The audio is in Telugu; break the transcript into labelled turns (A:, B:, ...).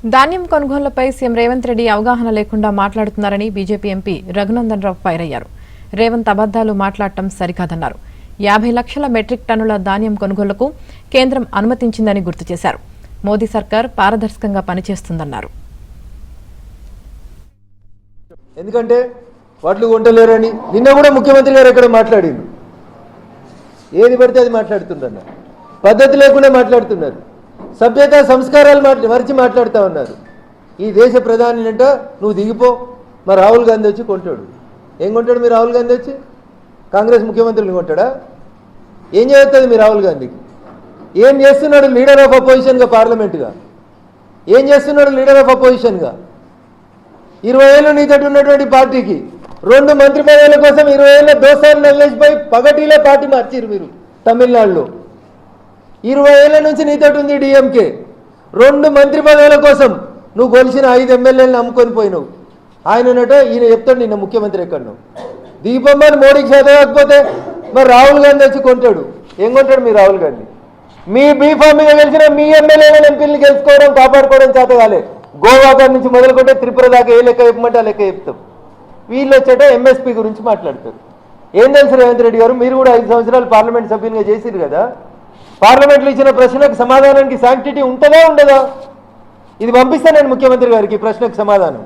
A: ధాన్యం కొనుగోళ్లపై సీఎం రేవంత్ రెడ్డి అవగాహన లేకుండా మాట్లాడుతున్నారని BJP MP Raghunandan Rao fire అయ్యారు. రేవంత్ అబద్దాలు మాట్లాడటం సరికాదన్నారు. 50 లక్షల మెట్రిక్ టన్నుల ధాన్యం కొనుగోలుకు కేంద్రం అనుమతించిందని గుర్తు చేశారు. మోదీ సర్కార్ పారదర్శకంగా పనిచేస్తుందన్నారు.
B: ఎందుకంటే వాట్లు కొంటలేరని నిన్న కూడా ముఖ్యమంత్రి గారు ఎక్కడ మాట్లాడిండు. ఏది పడితే అది మాట్లాడుతుండన్న, పద్ధతి లేకుండా మాట్లాడుతున్నారు. సభ్యత సంస్కారాలు మరిచి మాట్లాడుతూ ఉన్నారు. ఈ దేశ ప్రధాని అంట నువ్వు దిగిపో, మా రాహుల్ గాంధీ వచ్చి కొంటాడు. ఏం కొంటాడు మీ రాహుల్ గాంధీ వచ్చి? కాంగ్రెస్ ముఖ్యమంత్రిని కొంటాడా? ఏం చేస్తుంది మీ రాహుల్ గాంధీకి? ఏం చేస్తున్నాడు లీడర్ ఆఫ్ అపోజిషన్గా పార్లమెంటుగా? ఏం చేస్తున్నాడు లీడర్ ఆఫ్ అపోజిషన్గా? 20 ఏళ్ళు నీతోటి ఉన్నటువంటి పార్టీకి 2 మంత్రి పదవుల కోసం 20 ఏళ్ళ దోసాలు నల్లేసిపోయి పగటిలో పార్టీ మార్చిరు మీరు తమిళనాడులో. 20 ఏళ్ళ నుంచి నీతోటి ఉంది డిఎంకే. 2 మంత్రి పదవుల కోసం నువ్వు గొలిసిన 5 ఎమ్మెల్యేలను అమ్ముకొని పోయినావు. ఆయననట ఈయన చెప్తాడు నిన్న ముఖ్యమంత్రి ఎక్కడను దీపమ్మని మోడీకి చదవకపోతే మరి రాహుల్ గాంధీ వచ్చి కొంటాడు. ఏం కొంటాడు మీ రాహుల్ గాంధీ? మీ బీఫామ్ మీద గెలిచిన మీ ఎమ్మెల్యేలను ఎంపీలను గెలుచుకోవడం కాపాడుకోవడం చేత కాలే. గోవాగా నుంచి మొదలుకుంటే త్రిపుర దాకా ఏ లెక్క చెప్పమంటే ఆ లెక్క చెప్తాం. వీళ్ళు వచ్చేట ఎంఎస్పీ గురించి మాట్లాడతారు. ఏం తెలుసు రేవంత్ రెడ్డి గారు, మీరు కూడా 5 సంవత్సరాలు పార్లమెంట్ సభ్యునిగా చేసిరు కదా. పార్లమెంట్లో ఇచ్చిన ప్రశ్నకు సమాధానానికి శాంక్టిటీ ఉంటుందా ఉండదా? ఇది పంపిస్తాను నేను ముఖ్యమంత్రి గారికి ప్రశ్నకు సమాధానం.